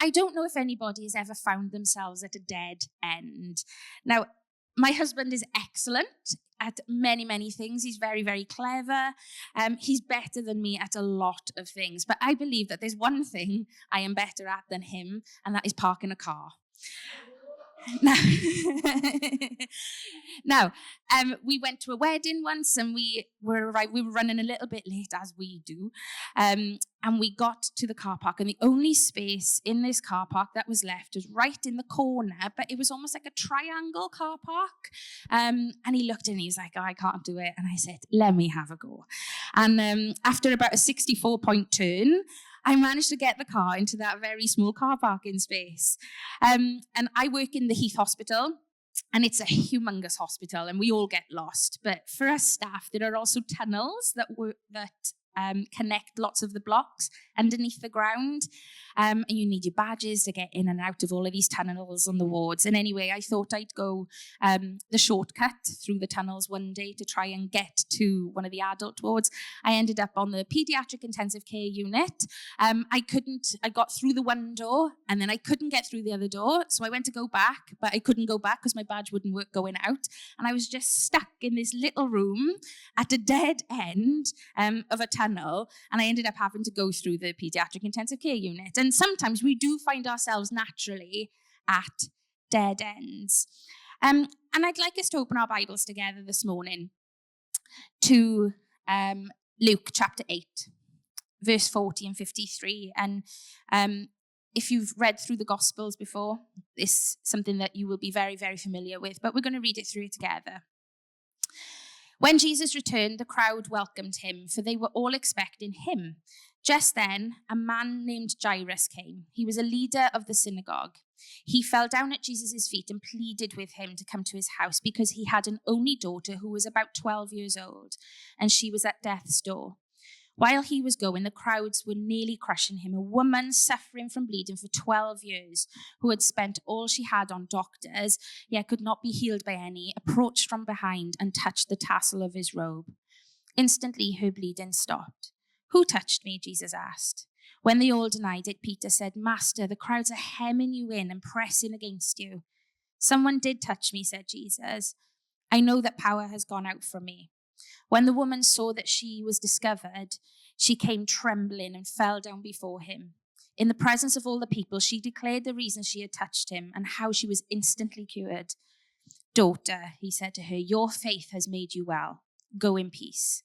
I don't know if anybody has ever found themselves at a dead end. Now, my husband is excellent at many, many things. He's very, very clever. He's better than me at a lot of things. But I believe that there's one thing I am better at than him, and that is parking a car. Now, we went to a wedding once, and we were running a little bit late, as we do, and we got to the car park, and the only space in this car park that was left was right in the corner, but it was almost like a triangle car park. And he looked and he was like, "Oh, I can't do it." And I said, "Let me have a go." And after about a 64-point turn, I managed to get the car into that very small car parking space. And I work in the Heath Hospital, and it's a humongous hospital, and we all get lost. But for us staff, there are also tunnels that connect lots of the blocks underneath the ground. And you need your badges to get in and out of all of these tunnels on the wards. And anyway, I thought I'd go the shortcut through the tunnels one day to try and get to one of the adult wards. I ended up on the pediatric intensive care unit. I got through the one door, and then I couldn't get through the other door. So I went to go back, but I couldn't go back because my badge wouldn't work going out. And I was just stuck in this little room at a dead end of a tunnel. And I ended up having to go through the pediatric intensive care unit. And sometimes we do find ourselves naturally at dead ends. And I'd like us to open our Bibles together this morning to Luke chapter 8, verse 40 and 53. And if you've read through the Gospels before, this is something that you will be very, very familiar with, but we're going to read it through together. When Jesus returned, the crowd welcomed him, for they were all expecting him. Just then, a man named Jairus came. He was a leader of the synagogue. He fell down at Jesus' feet and pleaded with him to come to his house because he had an only daughter who was about 12 years old, and she was at death's door. While he was going, the crowds were nearly crushing him. A woman suffering from bleeding for 12 years, who had spent all she had on doctors, yet could not be healed by any, approached from behind and touched the tassel of his robe. Instantly, her bleeding stopped. "Who touched me?" Jesus asked. When they all denied it, Peter said, "Master, the crowds are hemming you in and pressing against you." "Someone did touch me," said Jesus. "I know that power has gone out from me." When the woman saw that she was discovered, she came trembling and fell down before him. In the presence of all the people, she declared the reason she had touched him and how she was instantly cured. "Daughter," he said to her, "your faith has made you well. Go in peace."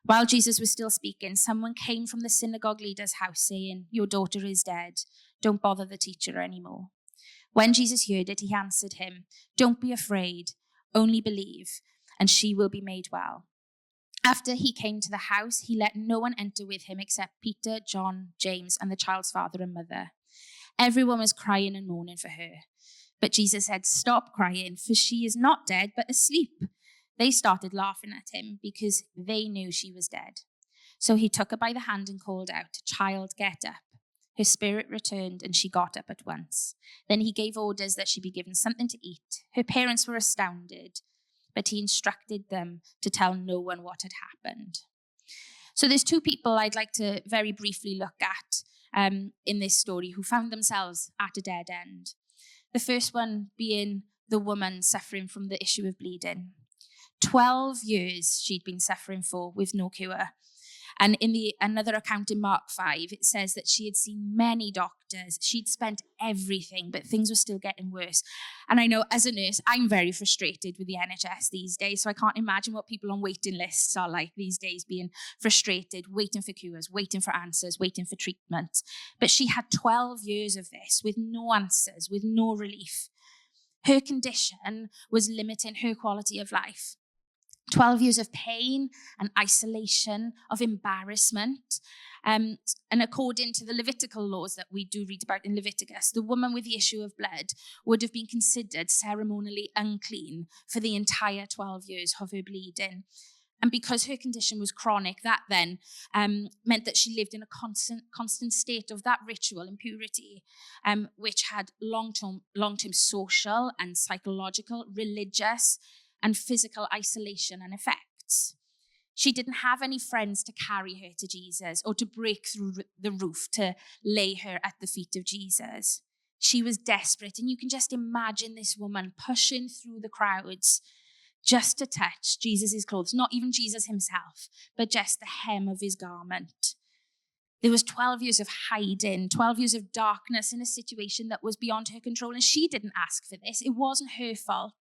While Jesus was still speaking, someone came from the synagogue leader's house saying, "Your daughter is dead. Don't bother the teacher anymore." When Jesus heard it, he answered him, "Don't be afraid, only believe, and she will be made well." After he came to the house, he let no one enter with him except Peter, John, James, and the child's father and mother. Everyone was crying and mourning for her. But Jesus said, "Stop crying, for she is not dead, but asleep." They started laughing at him because they knew she was dead. So he took her by the hand and called out, "Child, get up." Her spirit returned and she got up at once. Then he gave orders that she be given something to eat. Her parents were astounded, but he instructed them to tell no one what had happened. So there's two people I'd like to very briefly look at in this story who found themselves at a dead end. The first one being the woman suffering from the issue of bleeding. 12 years she'd been suffering for with no cure. And in another account in Mark 5, it says that she had seen many doctors. She'd spent everything, but things were still getting worse. And I know as a nurse, I'm very frustrated with the NHS these days. So I can't imagine what people on waiting lists are like these days, being frustrated, waiting for cures, waiting for answers, waiting for treatment. But she had 12 years of this with no answers, with no relief. Her condition was limiting her quality of life. 12 years of pain and isolation, of embarrassment. And according to the Levitical laws that we do read about in Leviticus, the woman with the issue of blood would have been considered ceremonially unclean for the entire 12 years of her bleeding. And because her condition was chronic, that then meant that she lived in a constant state of that ritual impurity, which had long-term social and psychological, religious, and physical isolation and effects. She didn't have any friends to carry her to Jesus or to break through the roof to lay her at the feet of Jesus. She was desperate. And you can just imagine this woman pushing through the crowds just to touch Jesus' clothes, not even Jesus himself, but just the hem of his garment. There was 12 years of hiding, 12 years of darkness in a situation that was beyond her control. And she didn't ask for this. It wasn't her fault.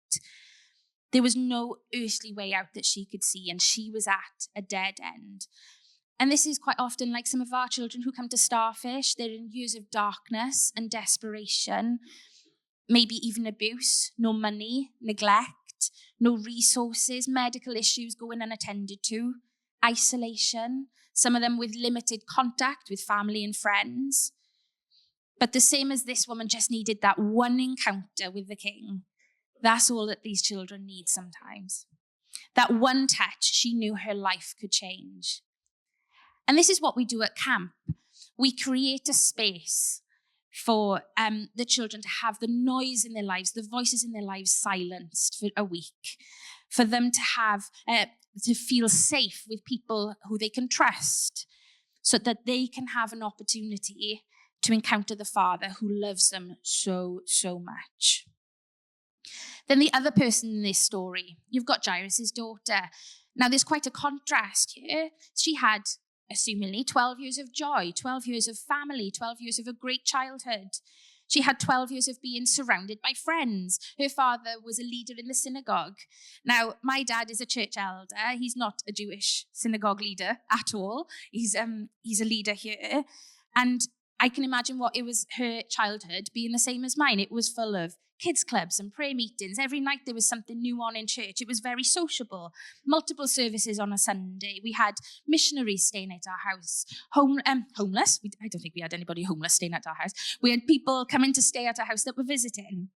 There was no earthly way out that she could see, and she was at a dead end. And this is quite often like some of our children who come to Starfish. They're in years of darkness and desperation, maybe even abuse, no money, neglect, no resources, medical issues going unattended to, isolation, some of them with limited contact with family and friends. But the same as this woman just needed that one encounter with the King. That's all that these children need sometimes. That one touch, she knew her life could change. And this is what we do at camp. We create a space for the children to have the noise in their lives, the voices in their lives silenced for a week, for them to have, to feel safe with people who they can trust, so that they can have an opportunity to encounter the Father who loves them so, so much. Then the other person in this story, you've got Jairus' daughter. Now there's quite a contrast here. She had, assumingly, 12 years of joy, 12 years of family, 12 years of a great childhood. She had 12 years of being surrounded by friends. Her father was a leader in the synagogue. Now, my dad is a church elder. He's not a Jewish synagogue leader at all. He's a leader here. And I can imagine what it was, her childhood being the same as mine. It was full of kids clubs and prayer meetings. Every night there was something new on in church. It was very sociable. Multiple services on a Sunday. We had missionaries staying at our house. Homeless. I don't think we had anybody homeless staying at our house. We had people coming to stay at our house that were visiting.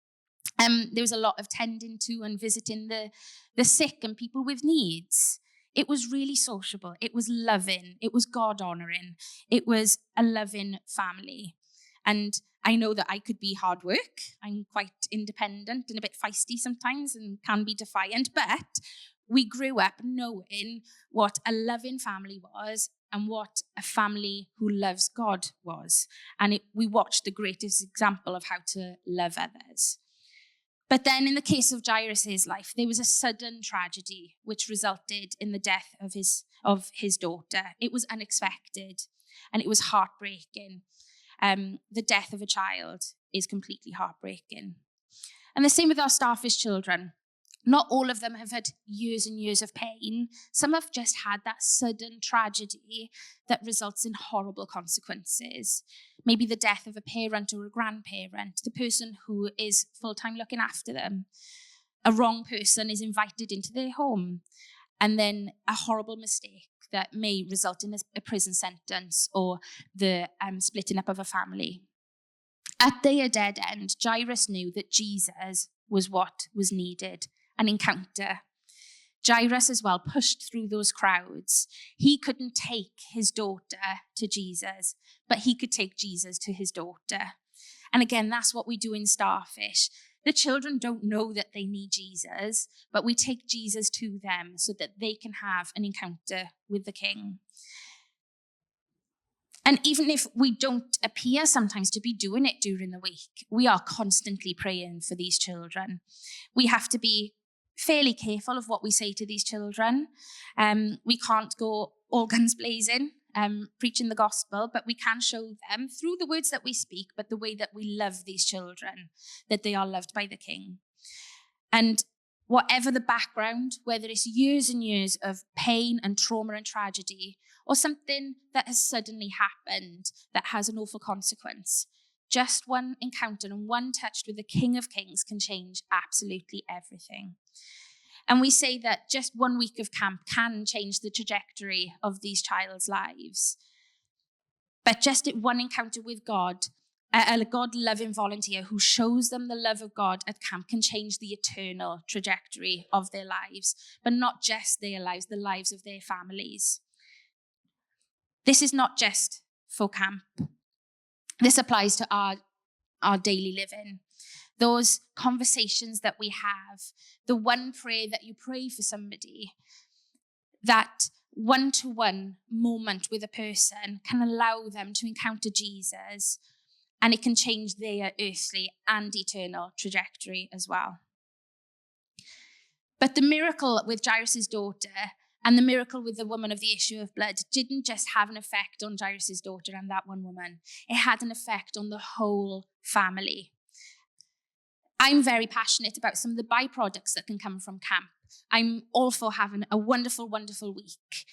There was a lot of tending to and visiting the sick and people with needs. It was really sociable. It was loving. It was God-honoring. It was a loving family. And I know that I could be hard work. I'm quite independent and a bit feisty sometimes and can be defiant. But we grew up knowing what a loving family was and what a family who loves God was. And we watched the greatest example of how to love others. But then in the case of Jairus' life, there was a sudden tragedy which resulted in the death of his daughter. It was unexpected and it was heartbreaking. The death of a child is completely heartbreaking. And the same with our Starfish children. Not all of them have had years and years of pain. Some have just had that sudden tragedy that results in horrible consequences. Maybe the death of a parent or a grandparent, the person who is full-time looking after them. A wrong person is invited into their home, and then a horrible mistake that may result in a prison sentence or the splitting up of a family. At their dead end, Jairus knew that Jesus was what was needed, an encounter. Jairus as well pushed through those crowds. He couldn't take his daughter to Jesus, but he could take Jesus to his daughter. And again, that's what we do in Starfish. The children don't know that they need Jesus, but we take Jesus to them so that they can have an encounter with the King. And even if we don't appear sometimes to be doing it during the week, we are constantly praying for these children. We have to be fairly careful of what we say to these children. We can't go all guns blazing, preaching the gospel, but we can show them through the words that we speak, but the way that we love these children, that they are loved by the King. And whatever the background, whether it's years and years of pain and trauma and tragedy, or something that has suddenly happened that has an awful consequence, just one encounter and one touch with the King of Kings can change absolutely everything. And we say that just 1 week of camp can change the trajectory of these child's lives. But just one encounter with God, a God-loving volunteer who shows them the love of God at camp can change the eternal trajectory of their lives, but not just their lives, the lives of their families. This is not just for camp. This applies to our daily living. Those conversations that we have, the one prayer that you pray for somebody, that one-to-one moment with a person can allow them to encounter Jesus, and it can change their earthly and eternal trajectory as well. But the miracle with Jairus' daughter and the miracle with the woman of the issue of blood didn't just have an effect on Jairus' daughter and that one woman. It had an effect on the whole family. I'm very passionate about some of the byproducts that can come from camp. I'm all for having a wonderful, wonderful week.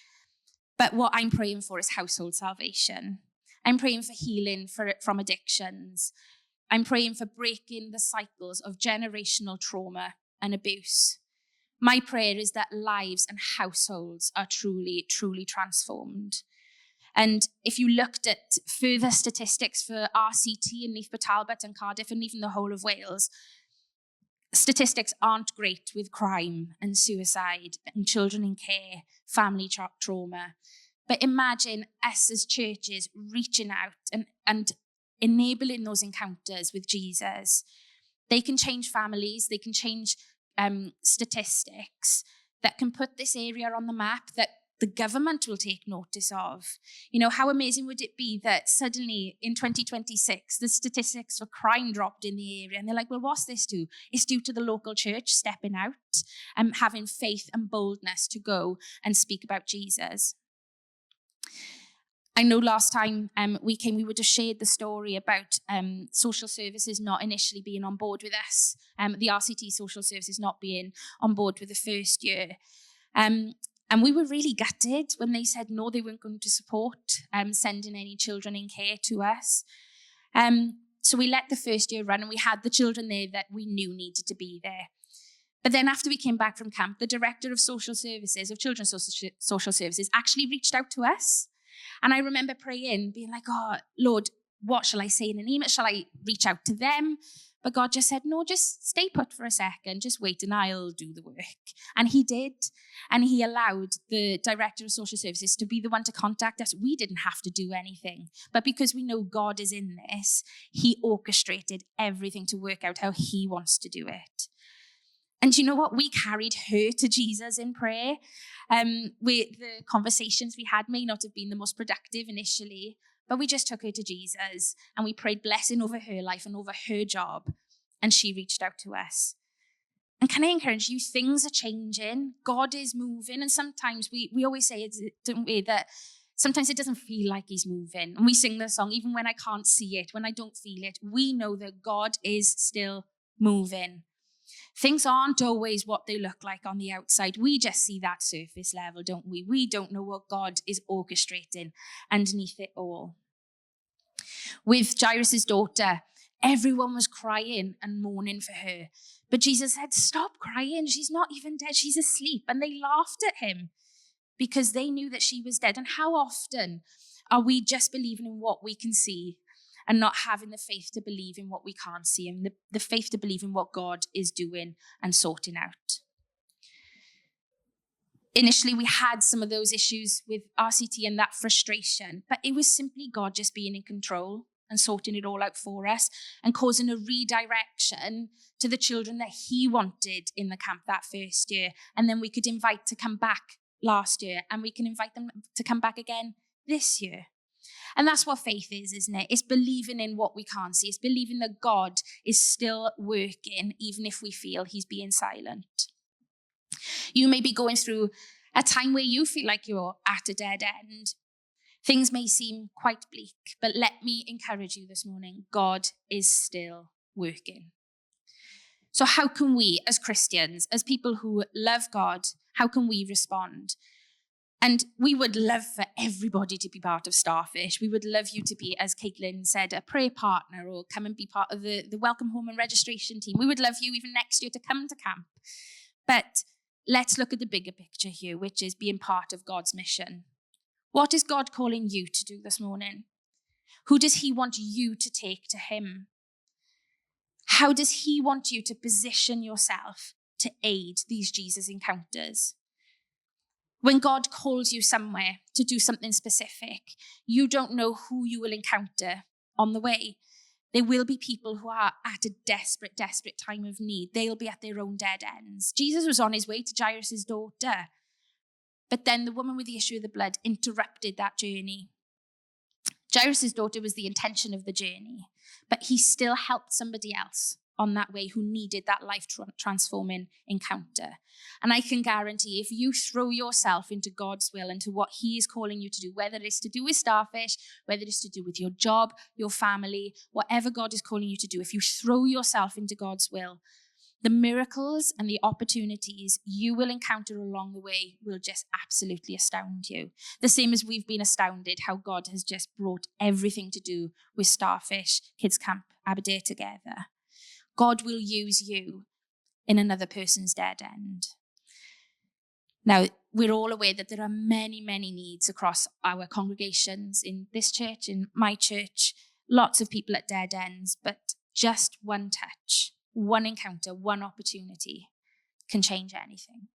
But what I'm praying for is household salvation. I'm praying for healing from addictions. I'm praying for breaking the cycles of generational trauma and abuse. My prayer is that lives and households are truly, truly transformed. And if you looked at further statistics for RCT in Neath Talbot and Cardiff and even the whole of Wales, statistics aren't great with crime and suicide and children in care, family trauma. But imagine us as churches reaching out and enabling those encounters with Jesus. They can change families, they can change statistics that can put this area on the map that the government will take notice of. You know, how amazing would it be that suddenly in 2026, the statistics for crime dropped in the area, and they're like, well, what's this due? It's due to the local church stepping out and having faith and boldness to go and speak about Jesus. I know last time we came, we would have shared the story about social services not initially being on board with us, the RCT social services not being on board with the first year. And we were really gutted when they said no, they weren't going to support sending any children in care to us. So we let the first year run, and we had the children there that we knew needed to be there. But then after we came back from camp, the director of social services, of children's social services, actually reached out to us. And I remember praying, being like, oh, Lord, what shall I say in an email? Shall I reach out to them? But God just said, no, just stay put for a second, just wait and I'll do the work. And he did. And he allowed the director of social services to be the one to contact us. We didn't have to do anything. But because we know God is in this, he orchestrated everything to work out how he wants to do it. And you know what? We carried her to Jesus in prayer. The conversations we had may not have been the most productive initially, but we just took her to Jesus and we prayed blessing over her life and over her job. And she reached out to us. And can I encourage you, things are changing. God is moving. And sometimes we always say, don't we, that sometimes it doesn't feel like he's moving. And we sing the song, even when I can't see it, when I don't feel it, we know that God is still moving. Things aren't always what they look like on the outside. We just see that surface level, don't we? We don't know what God is orchestrating underneath it all. With Jairus' daughter, everyone was crying and mourning for her. But Jesus said, stop crying. She's not even dead. She's asleep. And they laughed at him because they knew that she was dead. And how often are we just believing in what we can see and not having the faith to believe in what we can't see, and the faith to believe in what God is doing and sorting out? Initially, we had some of those issues with RCT and that frustration, but it was simply God just being in control and sorting it all out for us and causing a redirection to the children that he wanted in the camp that first year. And then we could invite to come back last year, and we can invite them to come back again this year. And that's what faith is, isn't it? It's believing in what we can't see. It's believing that God is still working, even if we feel he's being silent. You may be going through a time where you feel like you're at a dead end. Things may seem quite bleak, but let me encourage you this morning. God is still working. So how can we, as Christians, as people who love God, how can we respond? And we would love for everybody to be part of Starfish. We would love you to be, as Caitlin said, a prayer partner or come and be part of the welcome home and registration team. We would love you even next year to come to camp. But let's look at the bigger picture here, which is being part of God's mission. What is God calling you to do this morning? Who does he want you to take to him? How does he want you to position yourself to aid these Jesus encounters? When God calls you somewhere to do something specific, you don't know who you will encounter on the way. There will be people who are at a desperate, desperate time of need. They'll be at their own dead ends. Jesus was on his way to Jairus' daughter. But then the woman with the issue of the blood interrupted that journey. Jairus' daughter was the intention of the journey, but he still helped somebody else on that way who needed that life-transforming encounter. And I can guarantee if you throw yourself into God's will, into what he is calling you to do, whether it's to do with Starfish, whether it's to do with your job, your family, whatever God is calling you to do, if you throw yourself into God's will, the miracles and the opportunities you will encounter along the way will just absolutely astound you. The same as we've been astounded how God has just brought everything to do with Starfish Kids Camp Aberdare together. God will use you in another person's dead end. Now, we're all aware that there are many, many needs across our congregations, in this church, in my church, lots of people at dead ends, but just one touch, one encounter, one opportunity can change anything.